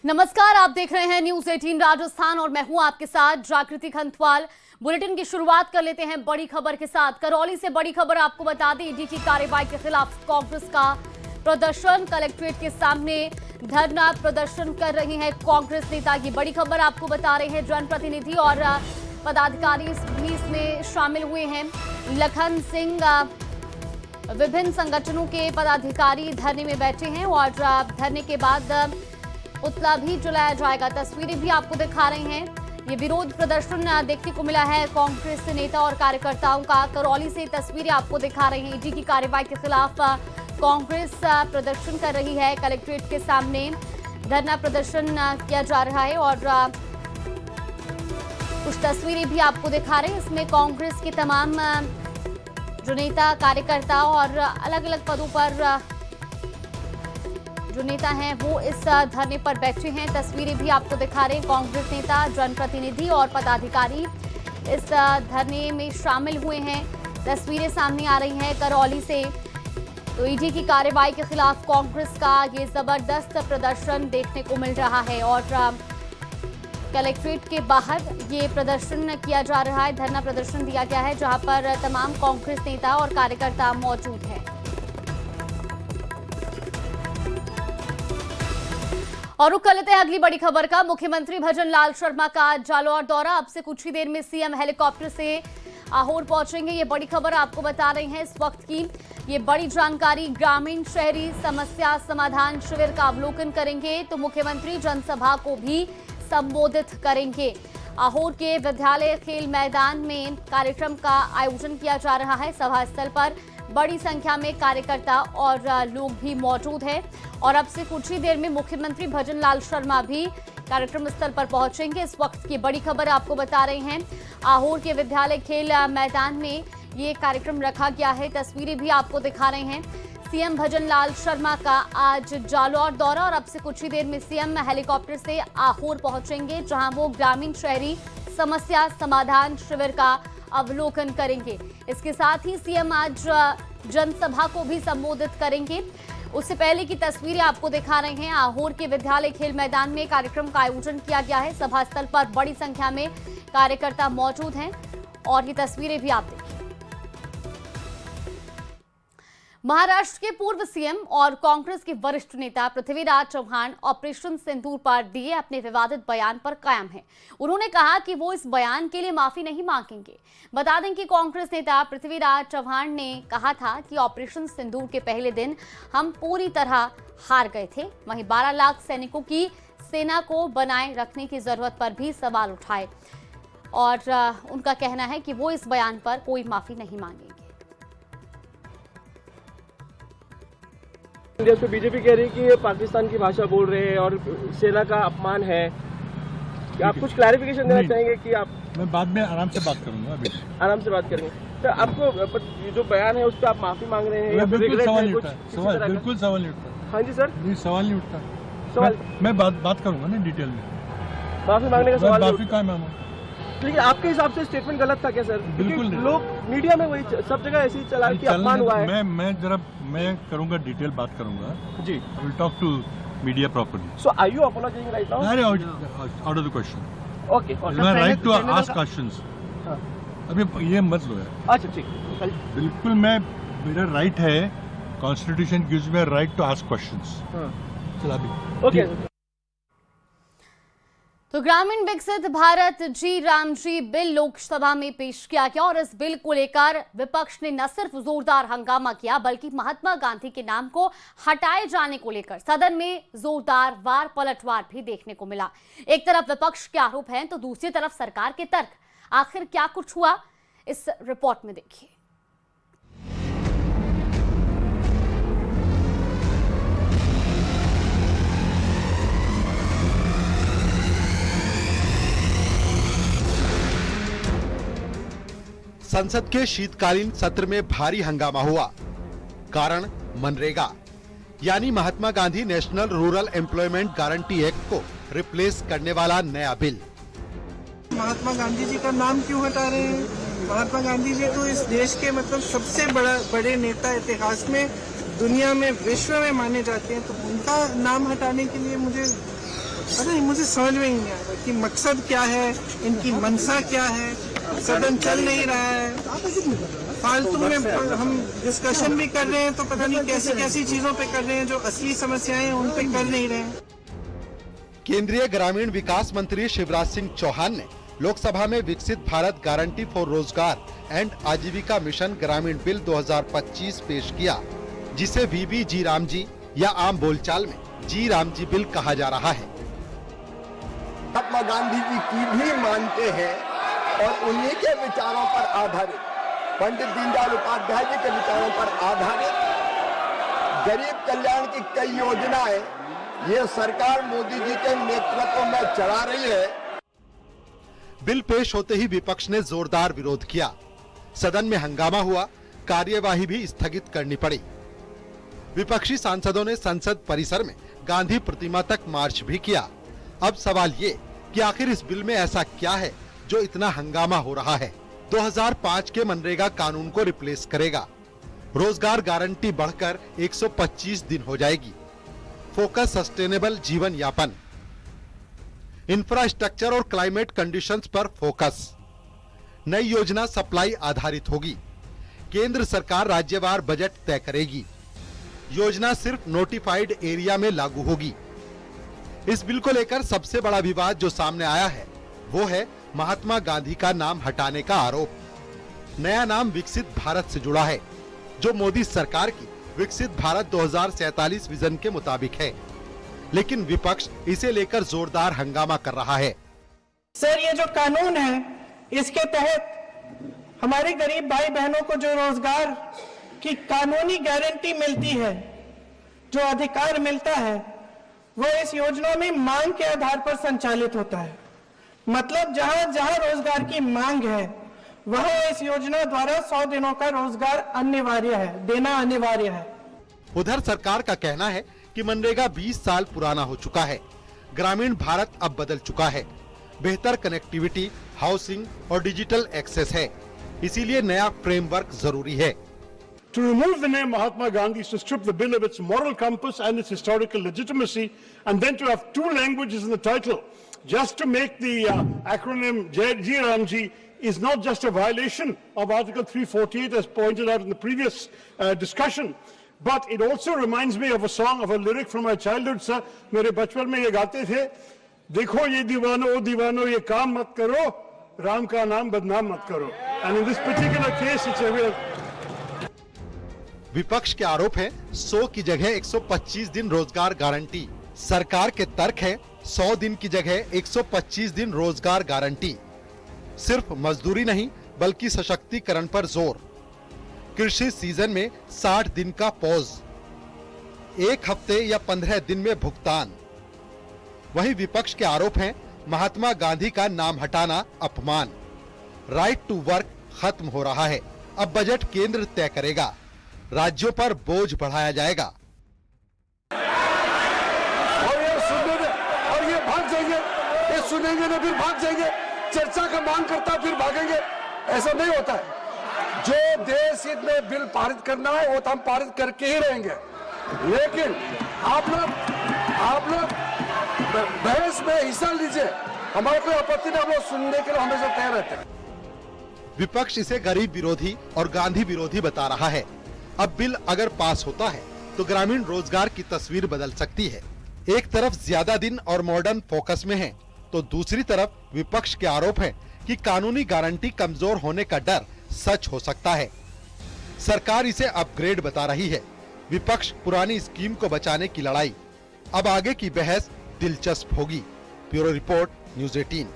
नमस्कार, आप देख रहे हैं न्यूज 18 राजस्थान और मैं हूं आपके साथ जागृति खंतवाल। बुलेटिन की शुरुआत कर लेते हैं बड़ी खबर के साथ। करौली से बड़ी खबर आपको बता दें, ईडी की कार्रवाई के खिलाफ कांग्रेस का प्रदर्शन। कलेक्ट्रेट के सामने धरना प्रदर्शन कर रही हैं कांग्रेस नेता। की बड़ी खबर आपको बता रहे हैं। जनप्रतिनिधि और पदाधिकारी भी इसमें शामिल हुए हैं। लखन सिंह, विभिन्न संगठनों के पदाधिकारी धरने में बैठे हैं और धरने के बाद पुतला भी जलाया जाएगा। तस्वीरें भी आपको दिखा रहे हैं। ये विरोध प्रदर्शन देखने को मिला है कांग्रेस नेता और कार्यकर्ताओं का। करौली से तस्वीरें आपको दिखा रहे हैं। ईडी की कार्रवाई के खिलाफ कांग्रेस प्रदर्शन कर रही है। कलेक्ट्रेट के सामने धरना प्रदर्शन किया जा रहा है और कुछ तस्वीरें भी आपको दिखा रहे हैं। इसमें कांग्रेस के तमाम जो नेता कार्यकर्ता और अलग अलग पदों पर जो नेता हैं वो इस धरने पर बैठे हैं। तस्वीरें भी आपको दिखा रहे हैं। कांग्रेस नेता, जनप्रतिनिधि और पदाधिकारी इस धरने में शामिल हुए हैं। तस्वीरें सामने आ रही हैं करौली से। तो ईडी की कार्रवाई के खिलाफ कांग्रेस का ये जबरदस्त प्रदर्शन देखने को मिल रहा है और कलेक्ट्रेट के बाहर ये प्रदर्शन किया जा रहा है। धरना प्रदर्शन दिया गया है जहां पर तमाम कांग्रेस नेता और कार्यकर्ता मौजूद हैं। और रुक कर लेते हैं अगली बड़ी खबर का। मुख्यमंत्री भजन लाल शर्मा का जालौर दौरा। अब से कुछ ही देर में सीएम हेलीकॉप्टर से आहोर पहुंचेंगे। ये बड़ी खबर आपको बता रहे हैं इस वक्त की। ये बड़ी जानकारी। ग्रामीण शहरी समस्या समाधान शिविर का अवलोकन करेंगे तो मुख्यमंत्री जनसभा को भी संबोधित करेंगे। आहोर के विद्यालय खेल मैदान में कार्यक्रम का आयोजन किया जा रहा है। सभा स्थल पर बड़ी संख्या में कार्यकर्ता और लोग भी मौजूद हैं और अब से कुछ ही देर में मुख्यमंत्री भजन लाल शर्मा भी कार्यक्रम स्थल पर पहुंचेंगे। इस वक्त की बड़ी खबर आपको बता रहे हैं। आहोर के विद्यालय खेल मैदान में ये कार्यक्रम रखा गया है। तस्वीरें भी आपको दिखा रहे हैं। सीएम भजन लाल शर्मा का आज जालौर दौरा और अब से कुछ ही देर में सीएम हेलीकॉप्टर से आहोर पहुंचेंगे जहां वो ग्रामीण शहरी समस्या समाधान शिविर का अवलोकन करेंगे। इसके साथ ही सीएम आज जनसभा को भी संबोधित करेंगे। उससे पहले की तस्वीरें आपको दिखा रहे हैं। आहोर के विद्यालय खेल मैदान में कार्यक्रम का आयोजन किया गया है। सभा स्थल पर बड़ी संख्या में कार्यकर्ता मौजूद हैं और ये तस्वीरें भी आप देखिए। महाराष्ट्र के पूर्व सीएम और कांग्रेस के वरिष्ठ नेता पृथ्वीराज चव्हाण ऑपरेशन सिंदूर पर दिए अपने विवादित बयान पर कायम हैं। उन्होंने कहा कि वो इस बयान के लिए माफी नहीं मांगेंगे। बता दें कि कांग्रेस नेता पृथ्वीराज चव्हाण ने कहा था कि ऑपरेशन सिंदूर के पहले दिन हम पूरी तरह हार गए थे। वहीं 12 लाख सैनिकों की सेना को बनाए रखने की जरूरत पर भी सवाल उठाए और उनका कहना है कि वो इस बयान पर कोई माफी नहीं मांगेंगे। इंडिया से बीजेपी कह रही है कि ये पाकिस्तान की भाषा बोल रहे हैं और सेना का अपमान है। आप कुछ क्लैरिफिकेशन देना चाहेंगे कि आप? मैं बाद में आराम से बात करूंगा। अभी आराम से बात करेंगे। तो आपको जो बयान है उस पर आप माफी मांग रहे हैं? बिल्कुल सवाल नहीं उठता। बिल्कुल सवाल नहीं उठता। हाँ जी सर, नहीं सवाल नहीं उठता। सवाल मैं बात करूंगा ना डिटेल में। माफी मांगने का सवाल माफी कहाँ मांगू? लेकिन आपके हिसाब से स्टेटमेंट गलत था क्या सर? बिल्कुल नहीं। लोग मीडिया में वही सब जगह ऐसे ही चला कि अपमान हुआ है। मैं करूंगा, डिटेल बात करूंगा जी। Will talk to media properly. So are you apologising right now? Out of the question. Okay, my right to ask questions. अभी ये मत लो यार। अच्छा ठीक, बिल्कुल मेरा राइट है। Constitution gives me right to ask questions. चला भी ओके। तो ग्रामीण विकसित Bharat G RAM G bill Lok Sabha में पेश किया गया और इस बिल को लेकर विपक्ष ने न सिर्फ जोरदार हंगामा किया बल्कि महात्मा गांधी के नाम को हटाए जाने को लेकर सदन में जोरदार वार पलटवार भी देखने को मिला। एक तरफ विपक्ष के आरोप हैं तो दूसरी तरफ सरकार के तर्क। आखिर क्या कुछ हुआ, इस रिपोर्ट में देखिए। संसद के शीतकालीन सत्र में भारी हंगामा हुआ। कारण मनरेगा यानी Mahatma Gandhi national rural employment guarantee act को रिप्लेस करने वाला नया बिल। महात्मा गांधी जी का नाम क्यों हटा रहे हैं? महात्मा गांधी जी तो इस देश के सबसे बड़े नेता इतिहास में दुनिया में विश्व में माने जाते हैं, तो उनका नाम हटाने के लिए मुझे पता नहीं, मुझे समझ में ही नहीं आ रहा कि मकसद क्या है, इनकी मंशा क्या है। सदन चल नहीं रहा है, फालतू में हम डिस्कशन भी कर रहे हैं तो पता नहीं कैसी कैसी चीजों पे कर रहे हैं, जो असली समस्याएं हैं उन पे कर नहीं रहे हैं। केंद्रीय ग्रामीण विकास मंत्री शिवराज सिंह चौहान ने लोकसभा में विकसित भारत गारंटी फॉर रोजगार एंड आजीविका मिशन ग्रामीण बिल 2025 पेश किया, जिसे वीबी जी राम जी या आम बोलचाल में जी राम जी बिल कहा जा रहा है। महात्मा गांधी जी की भी मानते हैं और उन्हीं के विचारों पर आधारित, पंडित दीनदयाल उपाध्याय जी के विचारों पर आधारित गरीब कल्याण की कई योजनाएं ये सरकार मोदी जी के नेतृत्व में चला रही है। बिल पेश होते ही विपक्ष ने जोरदार विरोध किया। सदन में हंगामा हुआ, कार्यवाही भी स्थगित करनी पड़ी। विपक्षी सांसदों ने संसद परिसर में गांधी प्रतिमा तक मार्च भी किया। अब सवाल ये कि आखिर इस बिल में ऐसा क्या है जो इतना हंगामा हो रहा है। 2005 के मनरेगा कानून को रिप्लेस करेगा। रोजगार गारंटी बढ़कर 125 दिन हो जाएगी। फोकस सस्टेनेबल जीवन यापन, इंफ्रास्ट्रक्चर और क्लाइमेट कंडीशंस पर फोकस। नई योजना सप्लाई आधारित होगी। केंद्र सरकार राज्यवार बजट तय करेगी। योजना सिर्फ नोटिफाइड एरिया में लागू होगी। इस बिल को लेकर सबसे बड़ा विवाद जो सामने आया है वो है महात्मा गांधी का नाम हटाने का आरोप। नया नाम विकसित भारत से जुड़ा है, जो मोदी सरकार की विकसित भारत 2047 विजन के मुताबिक है, लेकिन विपक्ष इसे लेकर जोरदार हंगामा कर रहा है। सर, ये जो कानून है इसके तहत हमारे गरीब भाई बहनों को जो रोजगार की कानूनी गारंटी मिलती है, जो अधिकार मिलता है, वो इस योजना में मांग के आधार पर संचालित होता है। मतलब जहां जहां रोजगार की मांग है वहां इस योजना द्वारा 100 दिनों का रोजगार अनिवार्य है, देना अनिवार्य है। उधर सरकार का कहना है कि मनरेगा 20 साल पुराना हो चुका है। ग्रामीण भारत अब बदल चुका है। बेहतर कनेक्टिविटी, हाउसिंग और डिजिटल एक्सेस है, इसीलिए नया फ्रेमवर्क जरूरी है। To remove the name Mahatma Gandhi is to strip the bill of its moral compass and its historical legitimacy, and then to have two languages in the title, just to make the acronym Ji Ram Ji, is not just a violation of Article 348 as pointed out in the previous discussion, but it also reminds me of a song, of a lyric from my childhood, sir. मेरे बचपन में ये गाते थे, देखो ये दीवानो ओ दीवानो ये काम मत करो, राम का नाम बदनाम मत करो. And in this particular case it's a real. विपक्ष के आरोप है 100 की जगह 125 दिन रोजगार गारंटी। सरकार के तर्क है 100 दिन की जगह 125 दिन रोजगार गारंटी। सिर्फ मजदूरी नहीं बल्कि सशक्तिकरण पर जोर। कृषि सीजन में 60 दिन का पॉज, 1 हफ्ते या 15 दिन में भुगतान। वहीं विपक्ष के आरोप हैं महात्मा गांधी का नाम हटाना अपमान। राइट टू वर्क खत्म हो रहा है, अब बजट केंद्र तय करेगा, राज्यों पर बोझ बढ़ाया जाएगा। और ये सुनेंगे और ये भाग जाएंगे, ये सुनेंगे ना फिर भाग जाएंगे, चर्चा का मांग करता फिर भागेंगे, ऐसा नहीं होता है। जो देश हित में बिल पारित करना है वो तो हम पारित करके ही रहेंगे, लेकिन आप लोग बहस में हिस्सा लीजिए, हमारे कोई आपत्ति नहीं, हम लोग सुनने के लिए हमेशा तैयार रहते हैं। विपक्ष इसे गरीब विरोधी और गांधी विरोधी बता रहा है। अब बिल अगर पास होता है तो ग्रामीण रोजगार की तस्वीर बदल सकती है। एक तरफ ज्यादा दिन और मॉडर्न फोकस में है, तो दूसरी तरफ विपक्ष के आरोप है कि कानूनी गारंटी कमजोर होने का डर सच हो सकता है। सरकार इसे अपग्रेड बता रही है, विपक्ष पुरानी स्कीम को बचाने की लड़ाई। अब आगे की बहस दिलचस्प होगी। Bureau report, news 18।